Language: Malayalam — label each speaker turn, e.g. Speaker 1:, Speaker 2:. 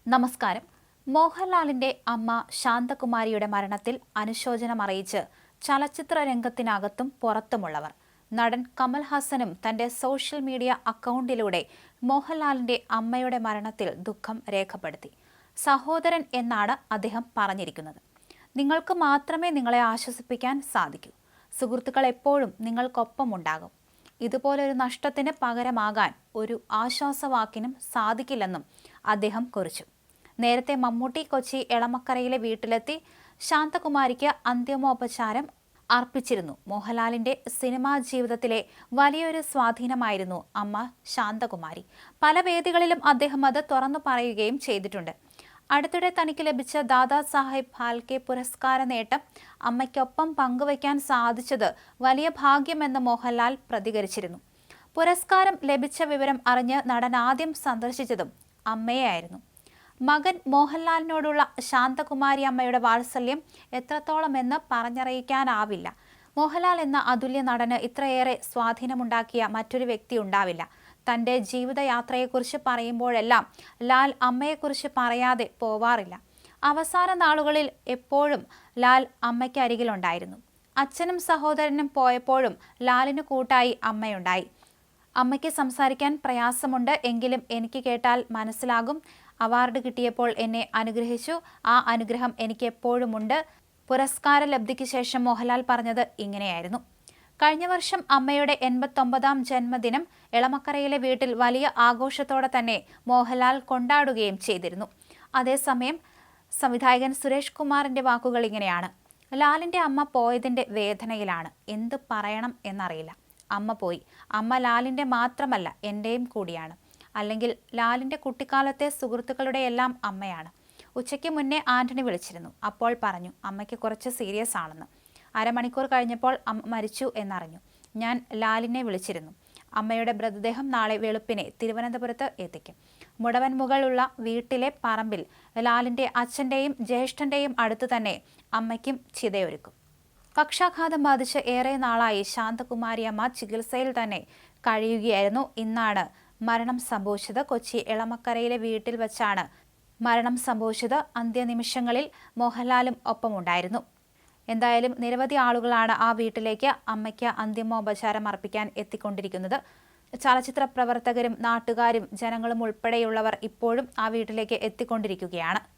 Speaker 1: നമസ്കാരം. മോഹൻലാലിന്റെ അമ്മ ശാന്തകുമാരിയുടെ മരണത്തിൽ അനുശോചനം അറിയിച്ച് ചലച്ചിത്ര രംഗത്തിനകത്തും പുറത്തുമുള്ളവർ. നടൻ കമൽഹാസനും തന്റെ സോഷ്യൽ മീഡിയ അക്കൗണ്ടിലൂടെ മോഹൻലാലിന്റെ അമ്മയുടെ മരണത്തിൽ ദുഃഖം രേഖപ്പെടുത്തി. സഹോദരൻ എന്നാണ് അദ്ദേഹം പറഞ്ഞിരിക്കുന്നത്. നിങ്ങൾക്ക് മാത്രമേ നിങ്ങളെ ആശ്വസിപ്പിക്കാൻ സാധിക്കൂ. സുഹൃത്തുക്കൾ എപ്പോഴും നിങ്ങൾക്കൊപ്പമുണ്ടാകും. ഇതുപോലൊരു നഷ്ടത്തിന് പകരമാകാൻ ഒരു ആശ്വാസവാക്കിനും സാധിക്കില്ലെന്നും അദ്ദേഹം കുറിച്ചു. നേരത്തെ മമ്മൂട്ടി കൊച്ചി എളമക്കരയിലെ വീട്ടിലെത്തി ശാന്തകുമാരിക്ക് അന്തിമോപചാരം അർപ്പിച്ചിരുന്നു. മോഹൻലാലിന്റെ സിനിമാ ജീവിതത്തിലെ വലിയൊരു സ്വാധീനമായിരുന്നു അമ്മ ശാന്തകുമാരി. പല വേദികളിലും അദ്ദേഹം അത് തുറന്നു പറയുകയും ചെയ്തിട്ടുണ്ട്. അടുത്തിടെ തനിക്ക് ലഭിച്ച ദാദാ സാഹേബ് ഫാൽക്കെ പുരസ്കാര നേട്ടം അമ്മയ്ക്കൊപ്പം പങ്കുവയ്ക്കാൻ സാധിച്ചത് വലിയ ഭാഗ്യമെന്ന് മോഹൻലാൽ പ്രതികരിച്ചിരുന്നു. പുരസ്കാരം ലഭിച്ച വിവരം അറിഞ്ഞ് നടൻ ആദ്യം സന്ദർശിച്ചതും അമ്മയായിരുന്നു. മകൻ മോഹൻലാലിനോടുള്ള ശാന്തകുമാരി അമ്മയുടെ വാത്സല്യം എത്രത്തോളമെന്ന് പറഞ്ഞറിയിക്കാനാവില്ല. മോഹൻലാൽ എന്ന അതുല്യ നടന് ഇത്രയേറെ സ്വാധീനമുണ്ടാക്കിയ മറ്റൊരു വ്യക്തി ഉണ്ടാവില്ല. തൻ്റെ ജീവിതയാത്രയെക്കുറിച്ച് പറയുമ്പോഴെല്ലാം ലാൽ അമ്മയെക്കുറിച്ച് പറയാതെ പോവാറില്ല. അവസാന നാളുകളിൽ എപ്പോഴും ലാൽ അമ്മയ്ക്കരികിലുണ്ടായിരുന്നു. അച്ഛനും സഹോദരനും പോയപ്പോഴും ലാലിന് കൂട്ടായി അമ്മയുണ്ടായി. അമ്മയ്ക്ക് സംസാരിക്കാൻ പ്രയാസമുണ്ട് എങ്കിലും എനിക്ക് കേട്ടാൽ മനസ്സിലാകും. അവാർഡ് കിട്ടിയപ്പോൾ എന്നെ അനുഗ്രഹിച്ചു. ആ അനുഗ്രഹം എനിക്ക് എപ്പോഴുമുണ്ട്. പുരസ്കാര ലബ്ധിക്ക് ശേഷം മോഹൻലാൽ പറഞ്ഞത് ഇങ്ങനെയായിരുന്നു. കഴിഞ്ഞ വർഷം അമ്മയുടെ 89ാം ജന്മദിനം എളമക്കരയിലെ വീട്ടിൽ വലിയ ആഘോഷത്തോടെ തന്നെ മോഹൻലാൽ കൊണ്ടാടുകയും ചെയ്തിരുന്നു. അതേസമയം സംവിധായകൻ സുരേഷ് കുമാറിന്റെ വാക്കുകൾ ഇങ്ങനെയാണ്. ലാലിന്റെ അമ്മ പോയതിന്റെ വേദനയിലാണ്. എന്ത് പറയണം എന്നറിയില്ല. അമ്മ പോയി. അമ്മ ലാലിന്റെ മാത്രമല്ല, എന്റെയും കൂടിയാണ്. അല്ലെങ്കിൽ ലാലിന്റെ കുട്ടിക്കാലത്തെ സുഹൃത്തുക്കളുടെ എല്ലാം അമ്മയാണ്. ഉച്ചയ്ക്ക് മുന്നേ ആന്റണി വിളിച്ചിരുന്നു. അപ്പോൾ പറഞ്ഞു അമ്മയ്ക്ക് കുറച്ച് സീരിയസ് ആണെന്ന്. അരമണിക്കൂർ കഴിഞ്ഞപ്പോൾ അമ്മ മരിച്ചു എന്നറിഞ്ഞു. ഞാൻ ലാലിനെ വിളിച്ചിരുന്നു. അമ്മയുടെ മൃതദേഹം നാളെ വെളുപ്പിനെ തിരുവനന്തപുരത്ത് എത്തിക്കും. മുടവൻമുകളുള്ള വീട്ടിലെ പറമ്പിൽ ലാലിന്റെ അച്ഛന്റെയും ജ്യേഷ്ഠന്റെയും അടുത്ത് തന്നെ അമ്മയ്ക്കും ചിതയൊരുക്കും. പക്ഷാഘാതം ബാധിച്ച് ഏറെ നാളായി ശാന്തകുമാരി അമ്മ ചികിത്സയിൽ തന്നെ കഴിയുകയായിരുന്നു. ഇന്നാണ് മരണം സംഭവിച്ചത്. കൊച്ചി എളമക്കരയിലെ വീട്ടിൽ വച്ചാണ് മരണം സംഭവിച്ചത്. അന്ത്യനിമിഷങ്ങളിൽ മോഹൻലാലും ഒപ്പമുണ്ടായിരുന്നു. എന്തായാലും നിരവധി ആളുകളാണ് ആ വീട്ടിലേക്ക് അമ്മയ്ക്ക് അന്തിമോപചാരം അർപ്പിക്കാൻ എത്തിക്കൊണ്ടിരിക്കുന്നത്. ചലച്ചിത്ര പ്രവർത്തകരും നാട്ടുകാരും ജനങ്ങളും ഉൾപ്പെടെയുള്ളവർ ഇപ്പോഴും ആ വീട്ടിലേക്ക് എത്തിക്കൊണ്ടിരിക്കുകയാണ്.